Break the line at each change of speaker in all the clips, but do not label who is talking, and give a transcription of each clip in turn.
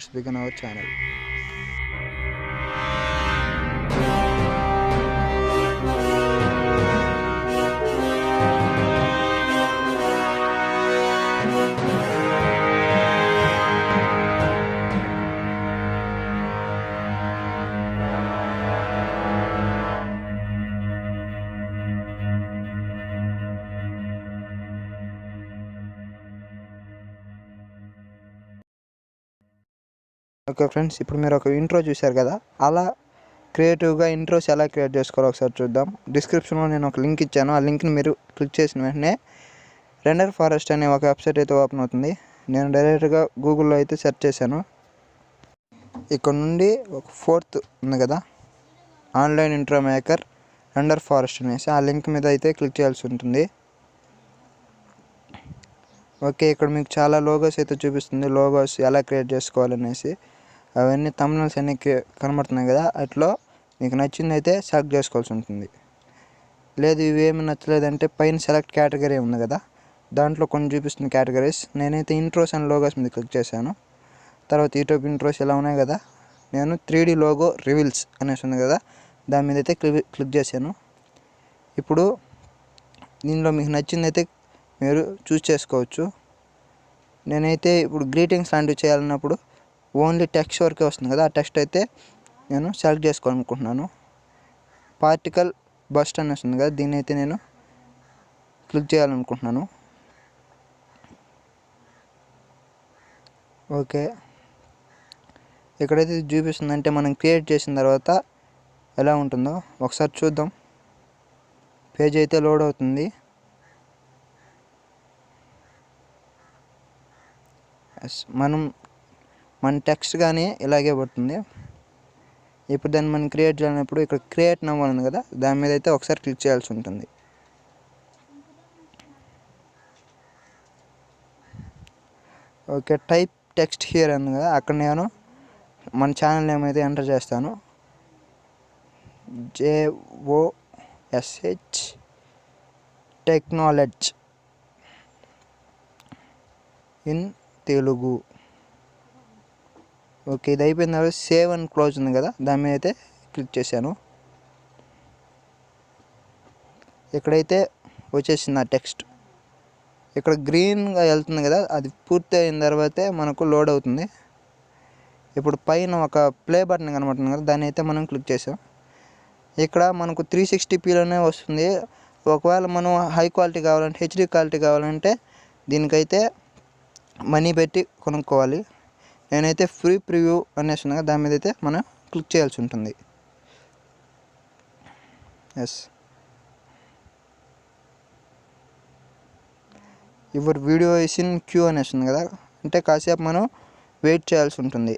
let's begin our channel. Okay friends, ఇప్పుడు మీరు ఒక ఇంట్రో చూశారు కదా, అలా క్రియేటివ్గా ఇంట్రోస్ ఎలా క్రియేట్ చేసుకోవాలో ఒకసారి చూద్దాం. డిస్క్రిప్షన్లో నేను ఒక లింక్ ఇచ్చాను. ఆ లింక్ని మీరు క్లిక్ చేసిన వెంటనే రెండర్ ఫారెస్ట్ అనే ఒక వెబ్సైట్ అయితే ఓపెన్ అవుతుంది. నేను డైరెక్ట్గా గూగుల్లో అయితే సెర్చ్ చేశాను. ఇక్కడ నుండి ఒక ఫోర్త్ ఉంది కదా, online intro maker render forest అనేసి, ఆ లింక్ మీద అయితే క్లిక్ చేయాల్సి ఉంటుంది. ఓకే, ఇక్కడ మీకు చాలా లోగోస్ అయితే చూపిస్తుంది. లోగోస్ ఎలా క్రియేట్ చేసుకోవాలనేసి అవన్నీ థంబ్నెయిల్స్ అన్నీ కనబడుతున్నాయి కదా, అట్లా మీకు నచ్చింది అయితే సెలెక్ట్ చేసుకోవాల్సి ఉంటుంది. లేదు ఇవేమి నచ్చలేదంటే పైన సెలెక్ట్ కేటగిరీ ఉంది కదా, దాంట్లో కొన్ని చూపిస్తుంది కేటగిరీస్. నేనైతే ఇంట్రోస్ అండ్ లోగోస్ మీద క్లిక్ చేశాను. తర్వాత యూట్యూబ్ ఇంట్రోస్ ఇలా ఉన్నాయి కదా, నేను 3D లోగో రివీల్స్ అనేసి ఉంది కదా, దాని మీద అయితే క్లిక్ చేశాను. ఇప్పుడు దీనిలో మీకు నచ్చింది అయితే మీరు చూస్ చేసుకోవచ్చు. నేనైతే ఇప్పుడు గ్రీటింగ్స్ లాంటివి చేయాలన్నప్పుడు ఓన్లీ టెక్స్ట్ వరకే వస్తుంది కదా, ఆ టెక్స్ట్ అయితే నేను సెలెక్ట్ చేసుకోవాలనుకుంటున్నాను. పార్టికల్ బస్ట్ అని వస్తుంది కదా, దీన్ని అయితే నేను క్లిక్ చేయాలనుకుంటున్నాను. ఓకే, ఎక్కడైతే చూపిస్తుందంటే మనం క్రియేట్ చేసిన తర్వాత ఎలా ఉంటుందో ఒకసారి చూద్దాం. పేజ్ అయితే లోడ్ అవుతుంది. మన టెక్స్ట్ కానీ ఇలాగే పడుతుంది. ఇప్పుడు దాన్ని మనం క్రియేట్ చేయాలన్నప్పుడు ఇక్కడ క్రియేట్ నౌ ఉంది కదా, దాని మీద అయితే ఒకసారి క్లిక్ చేయాల్సి ఉంటుంది. ఓకే, టైప్ టెక్స్ట్ హియర్ ఉంది కదా, అక్కడ నేను మన ఛానల్ నేమ్ అయితే ఎంటర్ చేస్తాను. JOSH technology in Telugu. Okay, ఇది అయిపోయిన తర్వాత సేవ్ అండ్ క్లోజ్ ఉంది కదా, దాని మీద అయితే క్లిక్ చేశాను. ఇక్కడైతే వచ్చేసింది ఆ టెక్స్ట్. ఇక్కడ గ్రీన్గా వెళ్తుంది కదా, అది పూర్తి అయిన తర్వాతే మనకు లోడ్ అవుతుంది. ఇప్పుడు పైన ఒక ప్లే బటన్ కనబడుతుంది కదా, దాన్ని అయితే మనం క్లిక్ చేసాం. ఇక్కడ మనకు 360pలోనే వస్తుంది. ఒకవేళ మనం హై క్వాలిటీ కావాలంటే, HD క్వాలిటీ కావాలంటే దీనికైతే మనీ పెట్టి కొనుక్కోవాలి. నేనైతే ఫ్రీ ప్రివ్యూ అనేసి ఉంది కదా, దాని మీద అయితే మనం క్లిక్ చేయాల్సి ఉంటుంది. Yes, your video is in queue అనేసి ఉంది కదా, అంటే కాసేపు మనం వెయిట్ చేయాల్సి ఉంటుంది.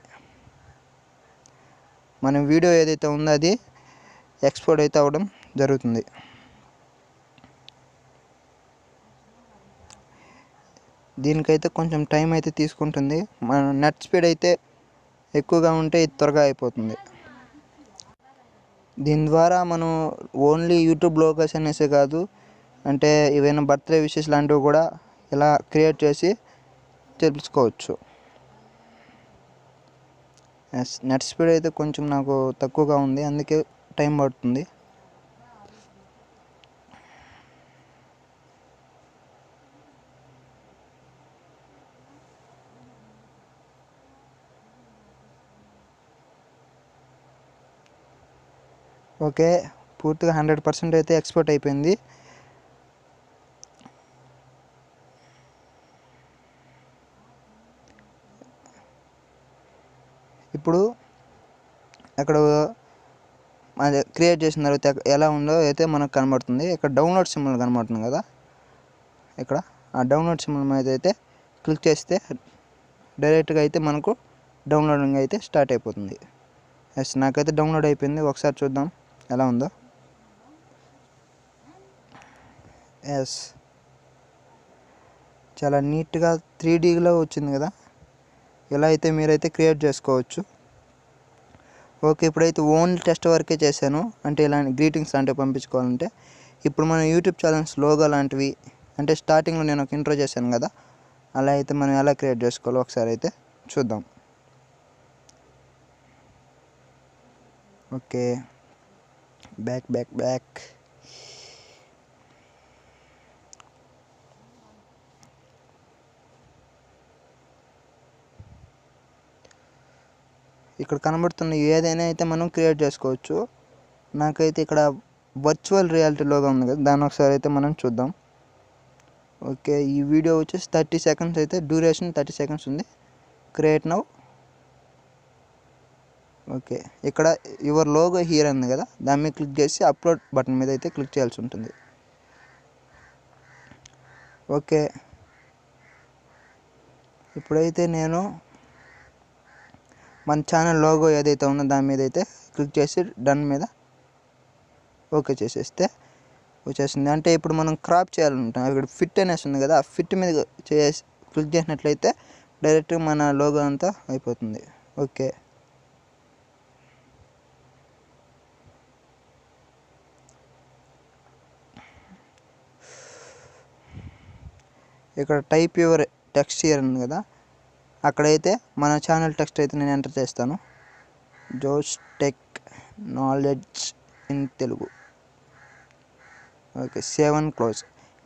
మన వీడియో ఏదైతే ఉందో అది ఎక్స్పోర్ట్ అయితే అవ్వడం జరుగుతుంది. దీనికైతే కొంచెం టైం అయితే తీసుకుంటుంది. మన నెట్ స్పీడ్ అయితే ఎక్కువగా ఉంటే ఇది త్వరగా అయిపోతుంది. దీని ద్వారా మనం ఓన్లీ యూట్యూబ్ లోగోస్ అనేసి కాదు, అంటే ఏవైనా బర్త్డే విషెస్ లాంటివి కూడా ఇలా క్రియేట్ చేసి తెలుసుకోవచ్చు. నెట్ స్పీడ్ అయితే కొంచెం నాకు తక్కువగా ఉంది, అందుకే టైం పడుతుంది. ఓకే, పూర్తిగా 100% అయితే ఎక్స్పోర్ట్ అయిపోయింది. ఇప్పుడు అక్కడ అది క్రియేట్ చేసిన తర్వాత ఎలా ఉందో అయితే మనకు కనబడుతుంది. ఇక్కడ డౌన్లోడ్ సింబల్ కనబడుతుంది కదా, ఇక్కడ ఆ డౌన్లోడ్ సింబల్ మీద అయితే క్లిక్ చేస్తే డైరెక్ట్గా అయితే మనకు డౌన్లోడింగ్ అయితే స్టార్ట్ అయిపోతుంది. ఎస్, నాకైతే డౌన్లోడ్ అయిపోయింది. ఒకసారి చూద్దాం ఎలా ఉందో. ఎస్, చాలా నీట్గా 3Dలో వచ్చింది కదా, ఇలా అయితే మీరైతే క్రియేట్ చేసుకోవచ్చు. ఓకే, ఇప్పుడైతే ఓన్లీ టెస్ట్ వరకే చేశాను, అంటే ఇలాంటి గ్రీటింగ్స్ లాంటివి పంపించుకోవాలంటే. ఇప్పుడు మన యూట్యూబ్ ఛానల్స్ లోగో లాంటివి, అంటే స్టార్టింగ్లో నేను ఒక ఇంట్రో చేశాను కదా, అలా అయితే మనం ఎలా క్రియేట్ చేసుకోవాలో ఒకసారి అయితే చూద్దాం. Okay, back. ఇక్కడ కనబడుతున్న ఏదైనా అయితే మనం క్రియేట్ చేసుకోవచ్చు. నాకైతే ఇక్కడ వర్చువల్ రియాలిటీ లోగా ఉంది కదా, దాన్ని ఒకసారి అయితే మనం చూద్దాం. ఓకే, ఈ వీడియో వచ్చేసి 30 సెకండ్స్ అయితే డ్యూరేషన్ 30 సెకండ్స్ ఉంది. Create now. ఓకే, ఇక్కడ యువర్ లోగో హియర్ ఉంది కదా, దాని మీద క్లిక్ చేసి అప్లోడ్ బటన్ మీద అయితే క్లిక్ చేయాల్సి ఉంటుంది. ఓకే, ఇప్పుడైతే నేను మన ఛానల్ లోగో ఏదైతే ఉందో దాని మీద అయితే క్లిక్ చేసి డన్ మీద ఓకే చేసేస్తే వచ్చేసింది. అంటే ఇప్పుడు మనం క్రాప్ చేయాలనుకుంటాం, ఇక్కడ ఫిట్ అనేసి ఉంది కదా, ఆ ఫిట్ మీద చేసి క్లిక్ చేసినట్లయితే డైరెక్ట్గా మన లోగో అంతా అయిపోతుంది. ఓకే, ఇక్కడ టైప్ యువర్ టెక్స్ట్ హియర్ ఉంది కదా, అక్కడైతే మన ఛానల్ టెక్స్ట్ అయితే నేను ఎంటర్ చేస్తాను. జోష్ tech knowledge in Telugu. Okay, save and close.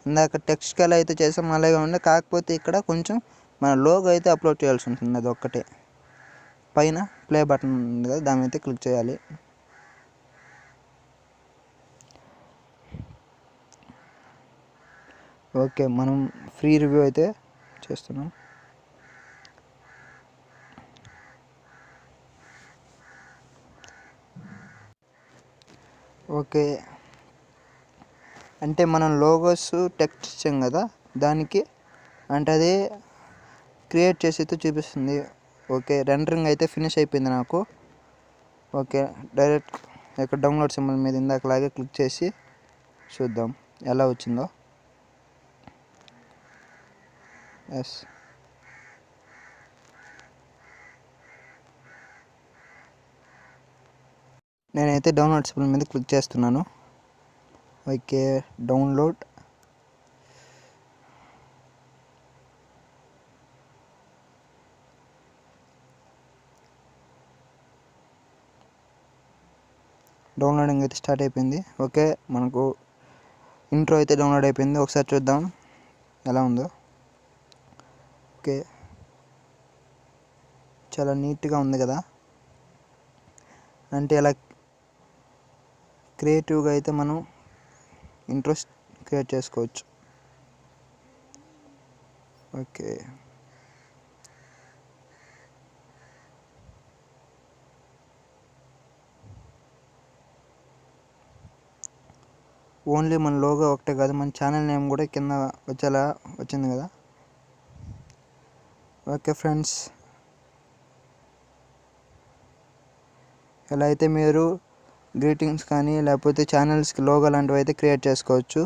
ఇందాక టెక్స్ట్కి ఎలా అయితే చేసాం అలాగే ఉండే, కాకపోతే ఇక్కడ కొంచెం మన లోగో అయితే అప్లోడ్ చేయాల్సి ఉంటుంది. అది ఒక్కటే. పైన ప్లే బటన్ ఉంది కదా, దాని అయితే క్లిక్ చేయాలి. ఓకే, మనం ఫ్రీ రివ్యూ అయితే చేస్తున్నాం. ఓకే, అంటే మనం లోగోస్ టెక్స్ట్ ఇచ్చాం కదా, దానికి అంటే అది క్రియేట్ చేసి అయితే చూపిస్తుంది. ఓకే, రెండరింగ్ అయితే ఫినిష్ అయిపోయింది నాకు. ఓకే, డైరెక్ట్ ఇక్కడ డౌన్లోడ్ సింబల్ మీద ఇందాకలాగే క్లిక్ చేసి చూద్దాం ఎలా వచ్చిందో. ఎస్, నేనైతే డౌన్లోడ్ సింబల్ మీద క్లిక్ చేస్తున్నాను. Okay, download. డౌన్లోడింగ్ అయితే స్టార్ట్ అయిపోయింది. ఓకే, మనకు ఇంట్రో అయితే డౌన్లోడ్ అయిపోయింది. ఒకసారి చూద్దాం ఎలా ఉందో. ఓకే, చాలా నీట్గా ఉంది కదా, అంటే ఇలా క్రియేటివ్గా అయితే మనం ఇంట్రెస్ట్ క్రియేట్ చేసుకోవచ్చు. ఓకే, ఓన్లీ మన లోగో ఒకటే కాదు, మన ఛానల్ నేమ్ కూడా కింద వచ్చేలా వచ్చింది కదా. ఓకే ఫ్రెండ్స్, ఇలా అయితే మీరు గ్రీటింగ్స్ కానీ లేకపోతే ఛానల్స్కి లోగో లాంటివి అయితే క్రియేట్ చేసుకోవచ్చు.